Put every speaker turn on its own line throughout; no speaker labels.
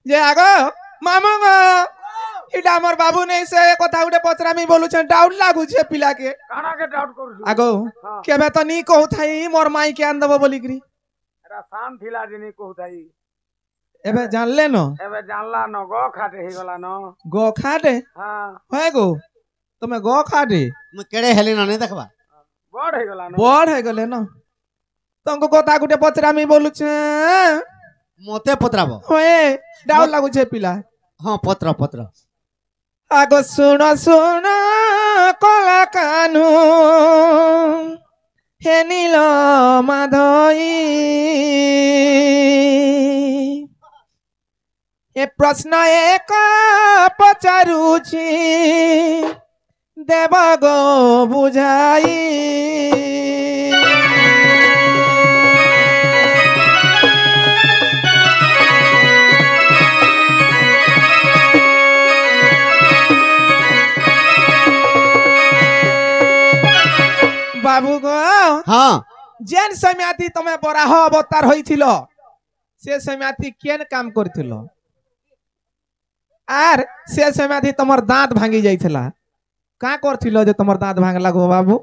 যে আগো মামু গো এটা আমার বাবু নেই সে কথা উঠে পচরামি বলুছেন ডাউট লাগুছে পিলাকে
কানাকে ডাউট করছু
আগো
হ্যাঁ
কেবে তো নি কহুথাই মোর মাই কে আন দেব বলিকরি
এটা সান থিলা জিনি কহুতাই
এবে জানলে ন
এবে জানলা ন গ খাটে হে গলা ন
গো খাটে
হ্যাঁ
হয় গো তুমি গো খাটে
ମୁଁ କେଡ଼େ ହେଲି ନା ନାଇଁ ଦେଖବା
বড় হে গলা ন
বড় হয়ে গেলে ন তোমাকে কথা গুটে পচরামি বলুছে
ମତେ ପଚରାବ
হয়ে ডাউট লাগুছে পিলা
ହଁ ପତ୍ର ପତ୍ର
আগো শুন শুন কলা কানু হে নীল মাধই এ প্রশ্ন এক পচারুছি দেব গো বুঝাই বাবু গো
ହଁ
যেন সময়তি তুমি বরাহ অবতার হইছিল সে সময়তি কেন কাম করছিল আর সে সময়তি তোমার দাঁত ভাঙি যাইছিলা কা করছিল যে তোমার দাঁত ভাঙলা গো বাবু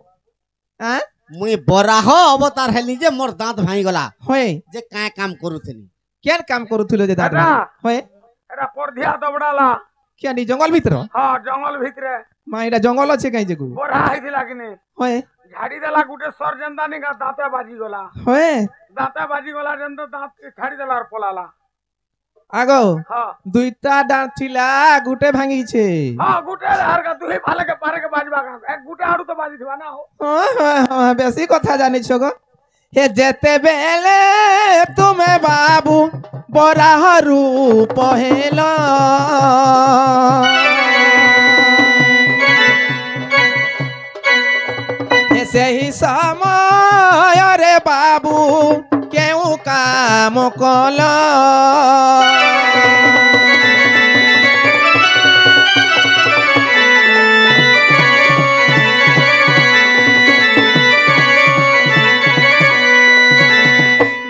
আ
ମୁଇଁ ବରାହ ଅବତାର ହେଲି ଯେ ମୋର ଦାঁତ ଭାଙ୍ଗିଗଲା
হয়
ଯେ କାଁ କାମ କରୁଥିଲି
কেন কাম করছিল যে দাঁত
এটা
হয়
এটা পরধিয়া দবড়ালা
কেন এই জঙ্গল ভিতর
হ্যাঁ জঙ্গল ভিতরে
মা এটা জঙ্গল আছে কাই যে গো
বড়া হইছিলা কিনে
হয়
ঝাড়ি দেলা গুটে সরজন্দা নিকা দাঁতে বাজি গলা
হয়
দাঁতে বাজি গলা জন্ত দাঁত ছাড়ি দেলা আর পলালা
আগো
হ্যাঁ
দুইটা দাঁত ছিলা গুটে ভাঙিছে
হ্যাঁ গুটে আর কা তুই ভালেকে পারেকে বাজবা কা এক গুটে আড়ু তো বাজি থিবা না হো
বেশি কথা জানিছ গো হে যেতে বেলে তুমি বাবু বরাহ রূপ হেল সেই সময় রে বাবু কেউ কাম কল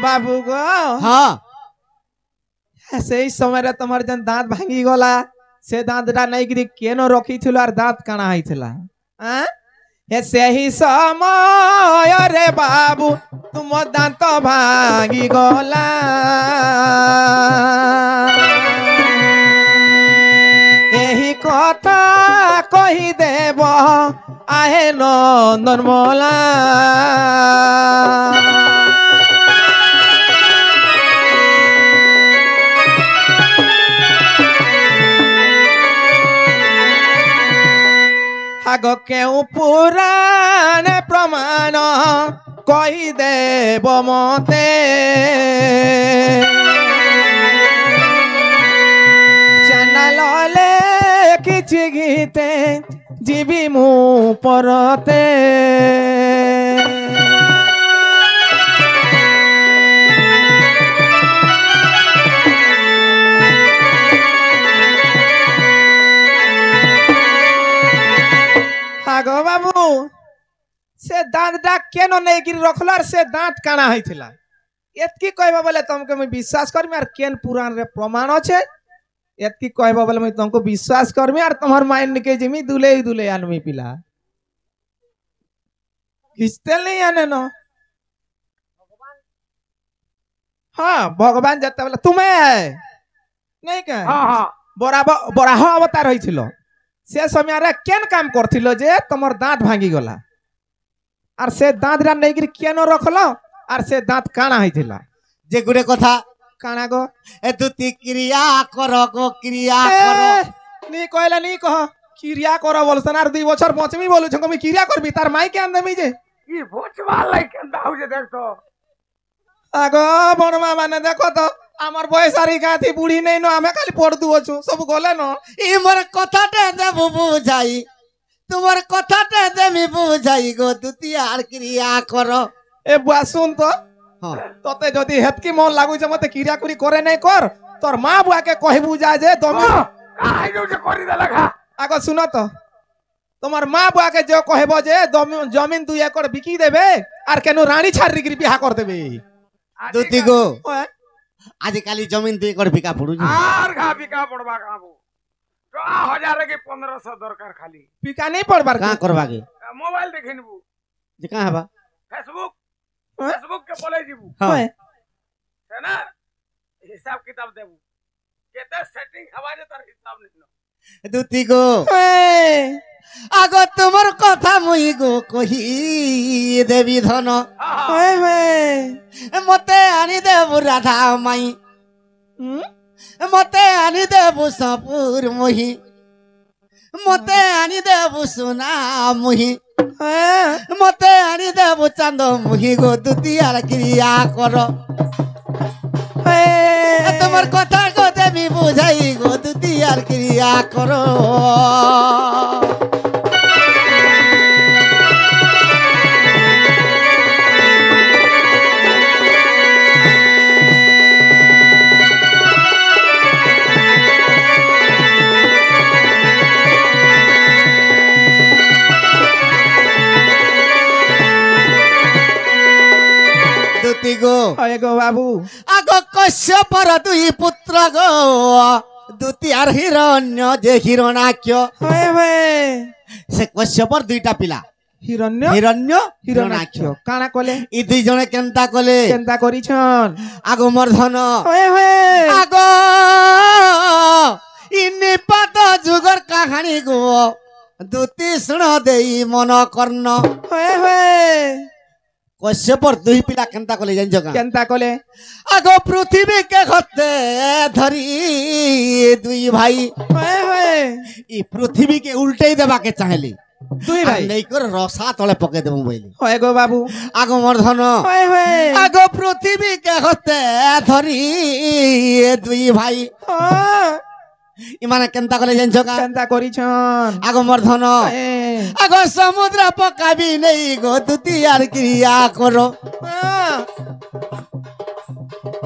বাবু গো
ହଁ
সেই সময় তোমার যেন দাঁত ভাঙি গলা সে দাঁতটা নেইকি কেন রখিছিল আর দাঁত কানা হয়েছিল হে সেই সময় রে বাবু তুম দাঁত ভাঙি গলা এই কথা কহি দেব আহে নন্দনমলা আগ কেউ পুরাণ প্রমাণ কহি দেব মতে চ্যানেলে কিছু গীতে ଯିବି ମୁଁ ପରତେ আগো বাবু সে দাঁতটা কেন নেইকি রখলার সে দাঁত কানা হয়েছিল এতকি কইবা বলে তোমাকে আমি বিশ্বাস করবি আর কেন পুরাণ রে প্রমাণ আছে এতকি কইবা বলে আমি তোমাকে বিশ্বাস করবি আর তোমার মাইন্ড কে জিমি দুলেই দুলে আনবি পিলা কিস্তে নেই আনে ন হ্যাঁ ভগবান যেতে বলে তুমি নেই কে
হ্যাঁ হ্যাঁ
বরাহ অবতার হয়েছিল সে সময় কেন কাম করছিল যে তোমার দাঁত ভাঙি গলা আর সে দাঁতটা নেইকি কেন রখল আর সে দাঁত কানা হয়েছিল
যে গুড়ে কথা
কানা গো
এ তুই ক্রিয়া কর গো ক্রিয়া
এ,
কর
নি কইলা নি কহ ক্রিয়া কর বলছেন আর 2 বছর পচমি বলুছ আমি ক্রিয়া করবি তার মাই কেন দেমি যে
কি ভোজবা লাই কেন হউছে দেখতো
আগো বনমা মানে দেখো তো আমার বয়স আর গাঁথি বুড়ি নেই ন আমি খালি পড় দুছু সব গলে ন
ই মোর কথাটা দেব বুঝাই তোমার কথাটা দেমি বুঝাই গো তুই আর ক্রিয়া কর
এ বুয়া শুন তো
হ্যাঁ
তোতে যদি হেতকি মন লাগুছে মতে ক্রিয়া করি করে নাই কর তোর মা বুয়াকে কহিবু যা যে তুমি
কাই যাউছে করি দেলা খা
আগো শুনো তো তোমার মা বুয়াকে যে কহিব যে জমিন 2 একর বিকি দেবে আর কেন রানী ছাড়ি বিহা করে দেবে
দুতি গো
ওয়ে,
ଆଜିକାଲି ଜମିନ 2 ଏକର ବିକା ପଡୁଛି
আর ঘা বিকা পড়বা খাবো 1000 কি 1500 দরকার খালি
ପିକା ନେଇ ପଡବାର
କାଁ କରବା କେ
মোবাইল দেখে নিবু
ଯେ କାଁ ହେବା
ফেসবুক
হ্যাঁ?
ফেসবুক কে বলে যাবু
হয়
না হিসাব কিতাব দেবু কেতে সেটিং হবা যে তার হিসাব নিন
দুতি গো
হয়
আগ তোমার কথা মুই গো কহি দেবী ধন
হয় হয়
মতে আনি দেবু রাধা মাই
হুম
মতে আনি দেবু সপুর মুহি মতে আনি দেবু সোনা মুহি
হ্যাঁ
মতে আনি দেবু চাঁদ মুহি গো দুতিয়ার ক্রিয়া কর
হয়
তোমার কথা গো দেবী বুঝাই গো দুতিয়ার ক্রিয়া কর দুতি গো
হয় গো বাবু
আগ কশ্যপর 2 পুত্র গো দুতিয়ার হিরণ্য যে হিরণাক্ষ
হয় হয়
সে কশ্যপর 2টা পিলা
হিরণ্য
হিরণ্য
হিরণাক্ষ
হিরণাক্ষ
কাଣା কলে
ই 2 জনে কেনতা কলে
কেনতা করিছন
আগ মর্ধন
হয় হয়
আগ ইনি পাত যুগর কাহানি গো দুতি শুণ দেই মন কর্ণ
হয় হয়
কশ্যপর 2 পিলা কেনতা কলে জানছ কা
কেনতা কলে
আগ পৃথিবী কে ঘতে ধরি 2 ভাই
হয় হয়
ই পৃথিবী কে উল্টাই দেবাকে চাইলি
দুই ভাই
নেই করে রসা তলে পকে দেবো বইলি
হয় গো বাবু
আগ মর্ধন
হয় হয়
আগ পৃথিবী কে ঘতে ধরি 2 ভাই
হ্যাঁ
ইমানে কেনতা কলে জানছ কা
কেনতা করিছন
আগ মর্ধন
হ্যাঁ
আগ সমুদ্র পকাবি নেই গো দুতিয়ার ক্রিয়া করো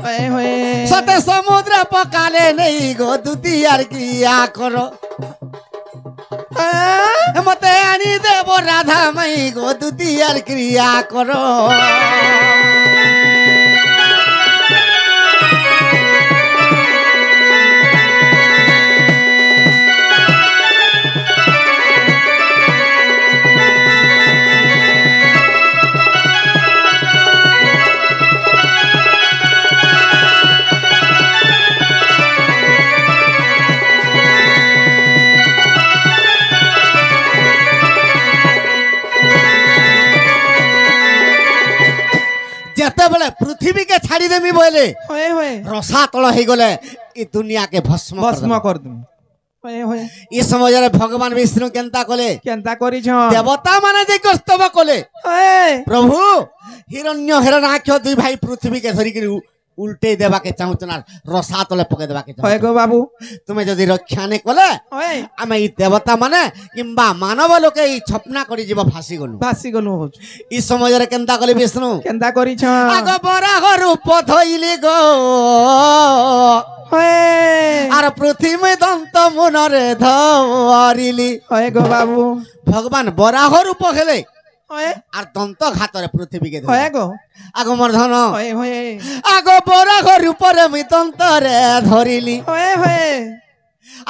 হয় হয়
সতে সমুদ্র পকালে নেই গো দুতিয়ার ক্রিয়া করো
হ্যাঁ
মতে আনি দেব রাধা মাই গো দুতিয়ার ক্রিয়া করো যেতেবেলে পৃথিবীকে ছাড়ি দেমি বলে
হয় হয়
রসা তল হয়ে গলে এই দুনিয়াকে ভস্ম
ভস্ম
ভস্ম
কর তুমি হয় হয়
এই সমাজরে ভগবান বিষ্ণু কেনতা কলে
কেনতা করিছন
দেবতা মানে যে কস্তব কলে
হয়
প্রভু হিরণ্য হিরণাক্ষ 2 ভাই পৃথিবীকে ধরিকি উল্টে দেবাকে চাহুছন আর রসা তলে পকে দেবাকে
হয়
চাহুছন
গো বাবু
তুমি যদি রক্ষা নে কলে
হয়
আমি এই দেবতা মানে কিংবা মানব লোকে এই ছপনা করে যাব ফাঁসি গলু
বাসি গলু হচ্ছে
এই সমাজরে কেনতা কলে বিষ্ণু
কেনতা করিছন
আগ বরাহ রূপ ধইলি গো
হয়
আর পৃথিবী দন্ত মনরে ধরিলি
হয় গো বাবু
ভগবান বরাহ রূপ হেলে
হয়
আর দন্ত ঘাতরে পৃথিবীকে ধরে
হয় গো
আগ মর্ধন
হয় হয়
আগ বরাহ রূপরে আমি দন্তরে ধরিলি
হয় হয়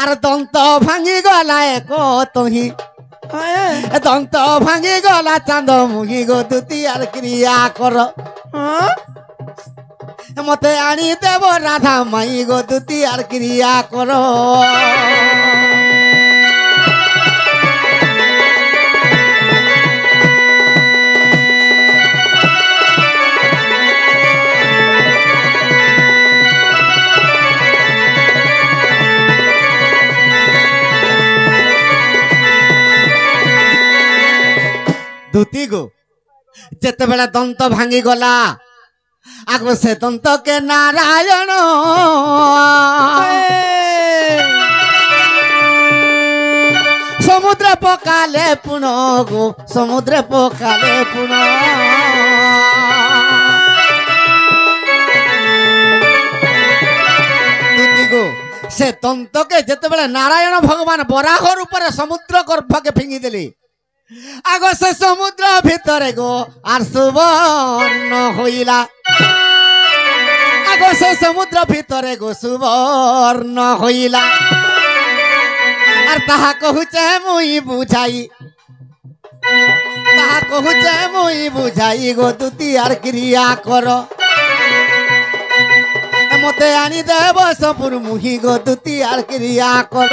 আর দন্ত ভাঙি গলা এক তহি
হয়
দন্ত ভাঙি গলা চাঁদ মুহি গো দুতিয়ার ক্রিয়া কর
হ্যাঁ
মতে আনি দেব রাধা মাই গো দুতিয়ার ক্রিয়া কর দুতি গো যেতেবেলে দন্ত ভাঙি গলা আগ সে দন্তকে নারায়ণ সমুদ্রে পকালে পুন গো সমুদ্রে পকালে পুন দুতি গো সে দন্তকে যেতেবেলে নারায়ণ ভগবান বরাহর উপরে সমুদ্র গর্ভকে ফিঙ্গি দেলি আগ সে সমুদ্র ভিতরে গো আর সুবর্ণ হইলা আগো সে সমুদ্র ভিতরে গো সুবর্ণ হইলা আর তাহা কহুছে মুই বুঝাই তাহা কহুছে মুই বুঝাই গো দুতি আর ক্রিয়া কর মতে আনি দেব সপুর মুহি গো দুতি আর ক্রিয়া কর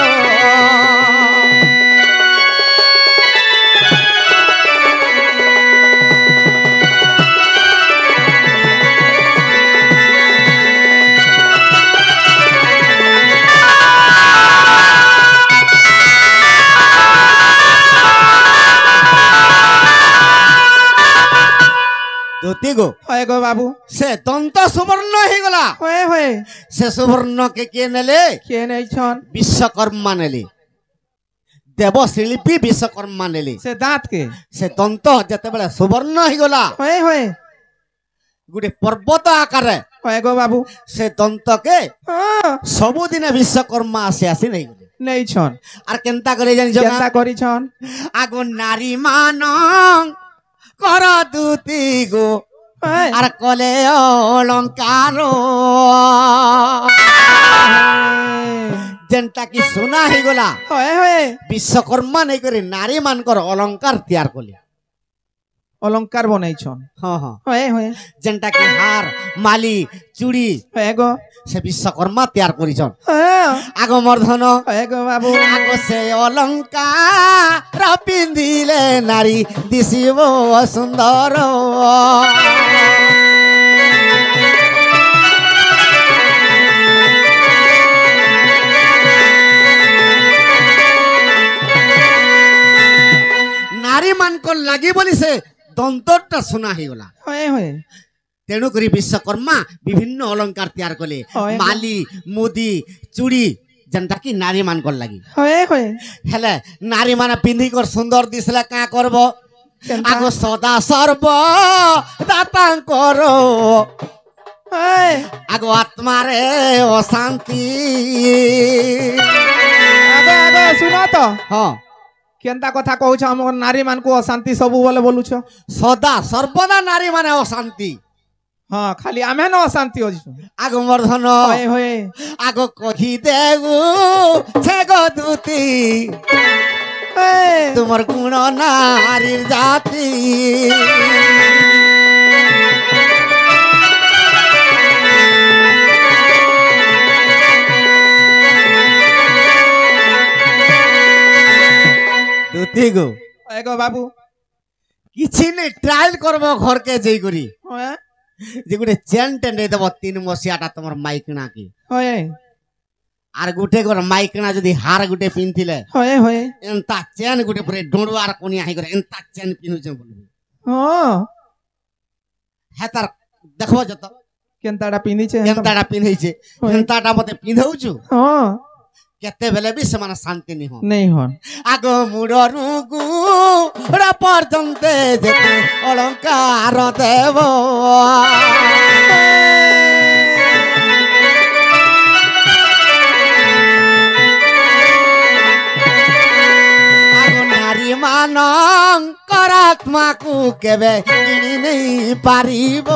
দুতি গো
হয় গো বাবু
সে দন্ত সুবর্ণ হয়ে গলা
হয়ে
সে সুবর্ণ কে কে নেলে
কে নেইছন
বিশ্বকর্মা নেলে দেবশিল্পী বিশ্বকর্মা নেলে
সে দাঁত কে
সে দন্ত যেতেবেলে সুবর্ণ হয়ে গলা
হয়ে
গোটে পর্বত আকারে
হয় গো বাবু
সে দন্তকে
হ্যাঁ
ସବୁଦିନେ ବିଶ୍ୱକର୍ମା ଆସି ନେଇଗଲେ
ନେଇଛନ୍
আর কেনতা করে জানিছ
କେନ୍ତା କରିଛନ୍
আগ নারী মান কর দুতি গো
হ্যাঁ
আর কলে অলঙ্কার যেনটা কি সোনা হইগলা
হয়
বিশ্বকর্মা নেই করে নারী মানকর অলঙ্কার তৈয়ার কলে
অলঙ্কার বনাইছন
হ্যাঁ হ্যাঁ
হয়
যেনটা কি হার মালি চুড়ি
হয় গো
সে বিশ্বকর্মা তৈয়ার করিছন
হ্যাঁ
আগ মর্ধন
হয় গো বাবু
আগ সে অলঙ্কার পিন্ধিলে নারী দিশিব সুন্দর নারী মানকর লাগি বলি সে দন্তরটা শোনা হয়েগলা
হয়
তেণুকরি বিশ্বকর্মা বিভিন্ন অলঙ্কার তৈয়ার কলে
হয়।
মালি মুদি চুড়ি যেনটা কি নারী মানকর লাগি
হয়
হেলে নারী মানে পিন্ধি কর সুন্দর দিসলে কা করব
কেনতা?
আগ সদা সর্ব দাতাঙ্কর
হয়
আগ আত্মারে অশান্তি
আগে শুন তো
হ্যাঁ
কেনতা কথা কହୁଛ ଆମ ନାରୀ ମାନଙ୍କୁ ଅଶାନ୍ତି ସବୁବେଳେ ବୋଲୁଛ
সদা সর্বদা নারী মানে অশান্তি
ହଁ ଖାଲି ଆମେ ন ଅଶାନ୍ତି ଅଛୁ
আগ মর্ধন
হয়
আগ কহি দেগু সে গদুতি
হয়
তোমার গুণ নারীর জাতি দুতি গো
হয় গো বাবু
କିଛି ନାଇଁ ଟ୍ରାଏଲ করব ঘরকে যেই করি
হয়
যে গোটে চেন টেন্ডে দেব 3 মସିହାটা তোমার মাইকଣା কি
হয়
আর গোটে গর মাইকଣା যদি হার গোটে পিনথিলে
হয়
এন্তা চেন গোটে পুরে ডোড়ুয়ার কোনিয়া হই করে এন্তা চেন পিনুছে বলবি
ହଁ
হে তার দেখো যত
କେନ୍ତାଟା ପିନ୍ଧିଛେ
এন্তাটা পিনইছে
হয়।
এন্তাটা মতে পিনউছু
ହଁ
কেতে বেলে বি সমান শান্তি নি হন
ନେଇ ହନ୍
আগ মুড়রু গুড়া পর্যন্তে যেতে অলঙ্কার দেব আগ নারী মানଙ୍କର ଆତ୍ମାକୁ କେବେ କିଣି ନେଇ ପାରିବ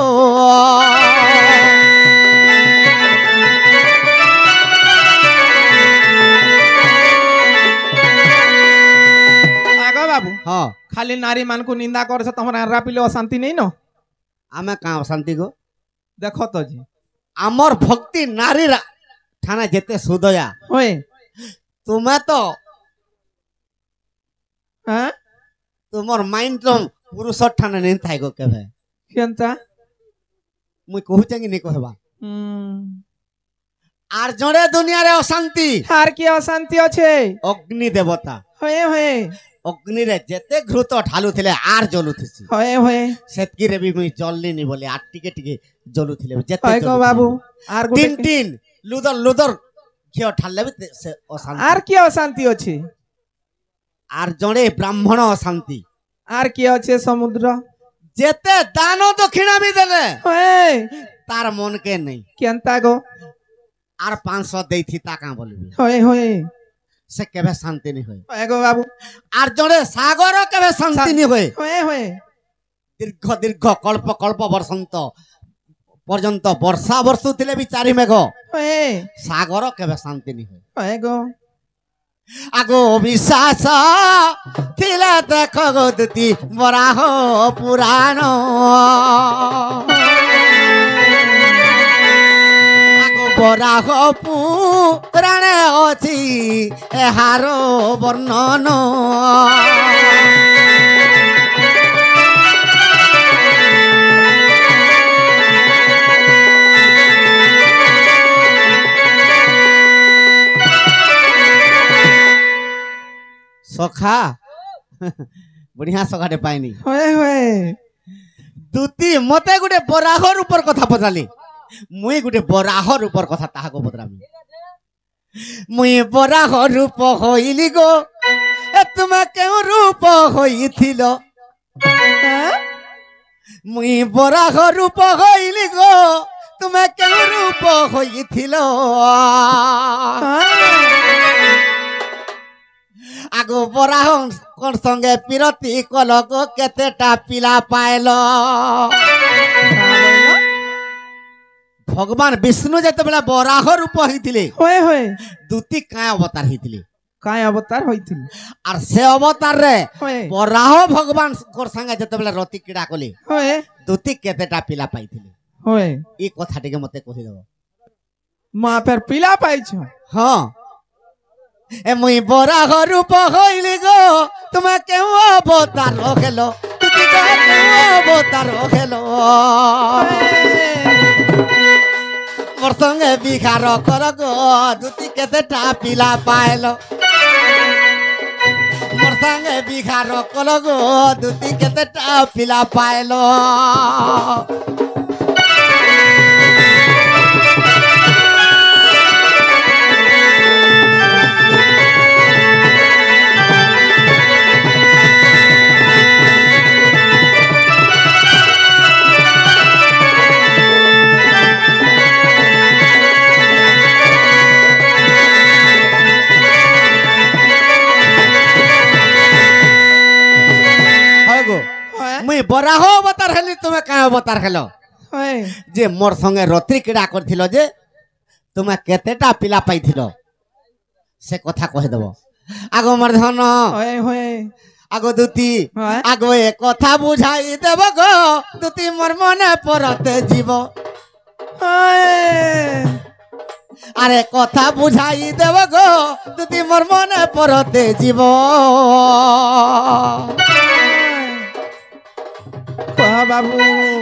ଆଗ ବାବୁ
ହଁ
ଖାଲି ନାରୀ ମାନଙ୍କୁ ନିନ୍ଦା କରୁଛ ତମର ଆରା ପିଲେ ଅଶାନ୍ତି ନେଇ ନ
ଆମେ କାଁ ଅଶାନ୍ତି ଗো
ଦେଖ ତ ଜି
আমার ভক্তি নারীর ঠানা যেতে সুদয়া
হয়
তুমি তো
হ্যাঁ
তোমার মাইন্ড তো পুরুষ ঠানা নেই থাইগো কেবে
କେନ୍ତା
মুই কহুছে কি নি কহবা
ହୁଁ
আর জড়ে দুনিয়ারে অশান্তি
আর কি অশান্তি আছে
অগ্নি দেবতা
হয়
অগ্নিরে যেতে ঘৃত ঢালুଥିଲେ আর জ্বলুথিছি
হয়
সেতকিরে বি মুই জ্বললিনি বলে আর টিকে টিকে জ্বলুଥିଲେ যেতে
হয় গো বাবু আর
তিন
গোটে
তিন লুদর লুদর ঘিও ঢাললে বি সে অশান্তি
আর কি অশান্তি আছে
আর জড়ে ব্রাহ্মণ অশান্তি
আর কি আছে সমুদ্র
যেতে দান দক্ষিণা বি দেলে
হয়
তার মনকে নেই
কেন্তা গো
আর 500 দেইথি তা কাঁ বলবি
হয়
সে কেবে শান্তি নি হয়
হয় গো বাবু
আর জড়ে সাগর কেবে শান্তি নি হয়
হয়
দীর্ঘ দীর্ঘ কল্প কল্প বর্ষন্ত পর্যন্ত বর্ষা বর্ষুଥିଲେ ବି ଚାରି ମେଘ
ହଏ
ସାଗର କେବେ ଶାନ୍ତି ନି ହୁଏ
ହଏ ଗୋ
আগো বিশ্বাস ଥିଲେ ଦେଖ গো দুতি বরাহ পুরাণ আগো বরাহ পুরাণে ଅଛି এହାର ବର୍ଣ୍ଣନ সখা বঢ়িয়া সখাটে পাইনি
ହଏ ହଏ
দুতি মতে গোটে বরাহর উপর কথা পচালি মুই গোটে বরাহর উপর কথা তাহাকে পচরামি মুই বরাহ রূপ হইলি গো এ তুমি কেউ রূপ হইছিল
হ্যাঁ
মুই বরাহ রূপ হইলি গো তুমি কেউ রূপ হইছিল আগো বরাহ কোন সঙ্গে পিরতি কলক কেতেটা পিলা পাইল ভগবান বিষ্ণু যেতবেলে বরাহ রূপ হইଥିଲେ
হଏ হଏ
দুতি কায় অবতার হইଥିଲେ
কায় অবতার হইছিল
আর সে অবতার রে
হଏ
বরাহ ভগবান কোর সঙ্গে যেতবেলে রতি ক্রীড়া কলে
হଏ
দুতি কেতেটা পিলা পাইଥିଲେ
হଏ
এই কথাটিকে মতে কহিদেব
মা ফের পিলা পাইছ
হ্যাঁ এ মুই বরাহ রূপ হইলি গো তুমি কেউ অবতার খেলো তুই কেউ অবতার খেলো মোর সঙ্গে বিহার কর গো দুতি কেতেটা পিলা পাইল মোর সঙ্গে বিহার কর গো দুতি কেতেটা পিলা পাইল মুই বরাহ অবতার হেলি তুমি কায় অবতার হেলো
হଏ
যে মোর সঙ্গে রত্রি ক্রীড়া করছিল যে তুমি কেতেটা পিলা পাইছিল সে কথা কহিদেব আগো মোর ধন
হଏ হଏ
আগো দুতি
হ্যাঁ।
আগো এ কথা বুঝাই দেব গো দুতি মোর মনে পরতে জীব
হଏ
আরে কথা বুঝাই দেব গো দুতি মোর মনে পরতে জীব
কহ বাবু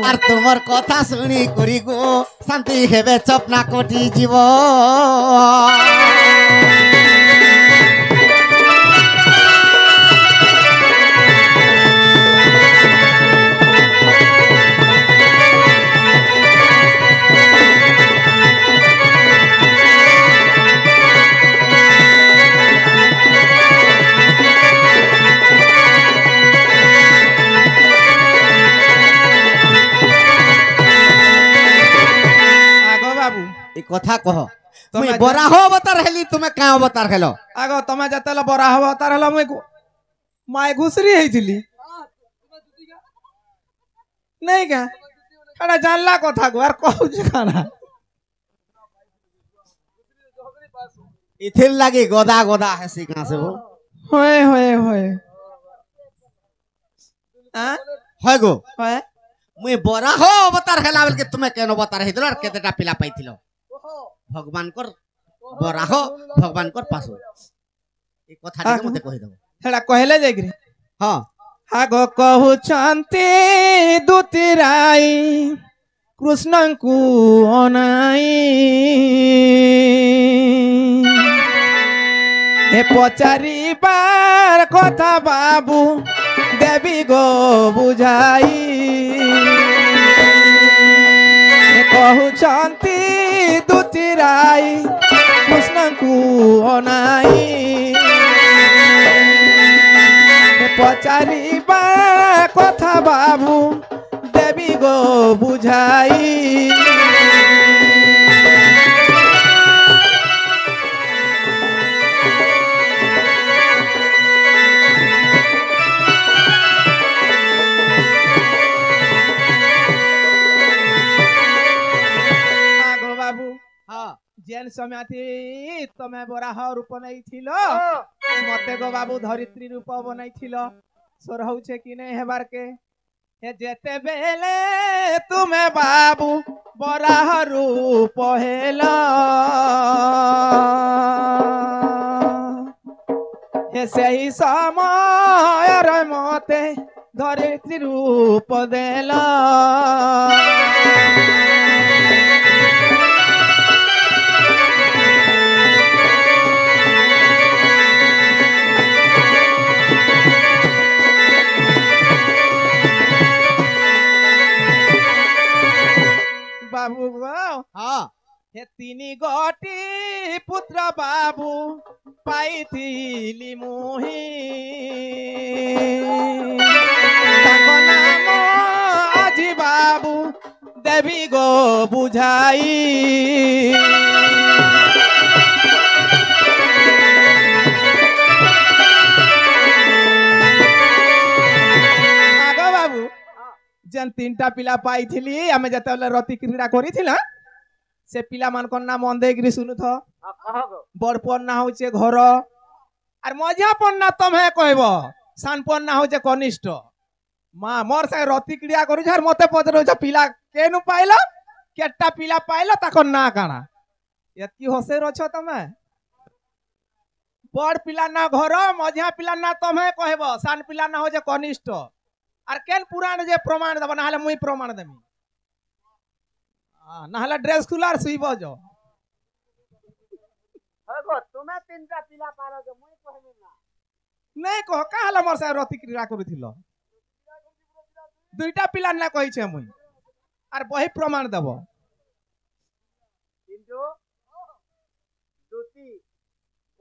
আর তোমার কথা শুনি করি গো শান্তি হেবে চপনা কোটি জীব
আগো বাবু
এই কথা কহ তুমি
তোমার
বরাহ অবতার হেলি তুমি কায় অবতার হেলো
আগো তমে যেতেলে বরা হব তার হলো মুই মায়ে ঘুষরি হইছিলি নেই কা এটা জানলা কথা গো আর কହୁଛି কানা
ইথির লাগি গদা গদা হেসি কাছে গো
হয়ে হয়ে হয়ে
হয় গো
হয়ে
মুই বরাহ অবতার হেলা বলকে তুমি কেন অবতার হইছিল আর কেতেটা পিলা পাইছিল ভগবান কর বরাহ ভগবান কর পাশো এই কথাটিকে মতে কহি দেব
সেটা কহিলে যাইকি
হ্যাঁ
ଆଗ କହୁଛନ୍ତି ଦୁତିରାଇ କୃଷ୍ଣଙ୍କୁ ଅନାଇ ଏ ପଚାରିବାର କଥା ବାବୁ ଦେବି ଗୋ ବୁଝାଇ ଏ କହୁଛନ୍ତି ଦୁତିରାଇ କୃଷ୍ଣଙ୍କୁ ଅନାଇ পচারিবা কথা বাবু দেবী গো বুঝাই ସମୟାଥି ତମେ ବରାହ ରୂପ ନେଇଥିଲ ମତେ ଗୋ ବାବୁ ଧରିତ୍ରୀ ରୂପ ବନେଇଥିଲ ସ୍ୱର ହଉଛେ କି ନାଇଁ ହେବାର କେ हे जेतेबेले तुमे बाबू बराह रूप हेला हे सही समय रे मते धरित्री रूप देला बाबू गो
हाँ
हे तीनी गोटी पुत्र बाबू पाइथिली मुही ताको नाम आजी बाबू देवी गो बुझाई आगो बाबू जेन तीनटा पिला पाइथिली आमे जते रति क्रीड़ा करिथिला से पिला मानकर नाम अंधेगिरी सुनुथ बड़पन ना होचे घर आर मझापन ना तमे कहब सानपन ना होचे कनिष्ठ माँ मोर से रति क्रिया करूछ आर मते पचरछ पिला केनु पाइलो केटा पिला पाइलो ताको ना काना एतकी हसे रछ तमे बड़ पिला ना घर मझा पिला ना तमे कहब सान पिला ना होचे कनिष्ठ आर केन पुराण जे प्रमाण दब ना मुई प्रमाण देमी ना ड्रेस खुलार सुइब जो
हगो तुमे तीनटा पिला पारो के मुई कहबे ना
नहीं कह काहला मोर से रति क्रीड़ा करूथिलो दुईटा पिला ना कहि छे मुई आर बही प्रमाण देब
किंतु दुती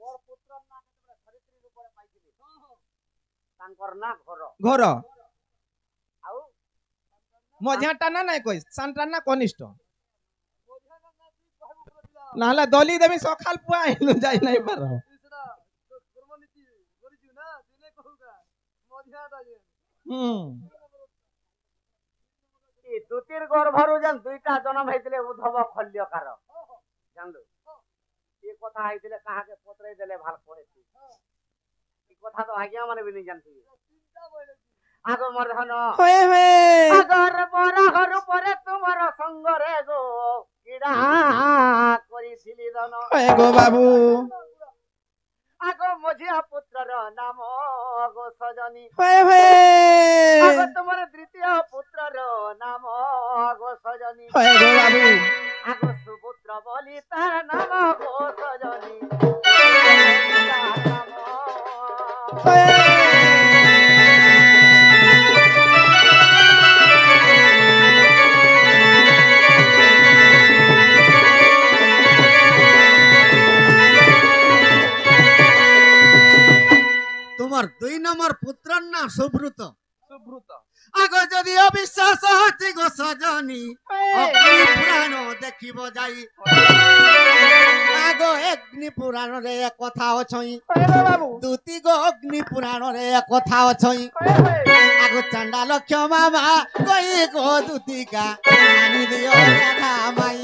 मोर पुत्र ना तोरा धरित्री रूप रे पाइथिले तांकर ना घर
घर
आउ
मझाटा ना नहीं कहि सानटा ना कनिष्ठ नाला दली देवी सखाल पुआ आइलु जाई नहीं पार
दुतीर गर्भरु जन दुईटा जन्म हेतिले उद्धव खल्यकार जानलु ये कथा हेतिले कहा के पत्रे देले भाल कहेती ई कथा तो आज्ञा माने भी नहीं जानती आगो मरधन
होए होए
अगर बराहर परे तुमर संग रे गो किडा करिसिली दन
होए गो बाबू
आगो मझिया पुत्रर नाम गो सजनी
होए होए
आगो तुमर द्वितीय पुत्रर नाम गो सजनी
होए गो बाबू
आगो सुपुत्र बोली तार नाम गो सजनी
তোমার 2 নম্বর পুত্র না সুব্রত
सुब्रुत
আগে যদি অবিশ্বাস হচ্ছে গো সজনী অগ্নি পুরাণ দেখিব যাই আগে অগ্নি পুরাণ রে কথা অছই
होए गो बाबू
দুতি গো অগ্নি পুরাণ রে কথা অছই আগে চান্ডাল ক্ষমা মা কই গো দুতিকা আনি দিও রাধা মাই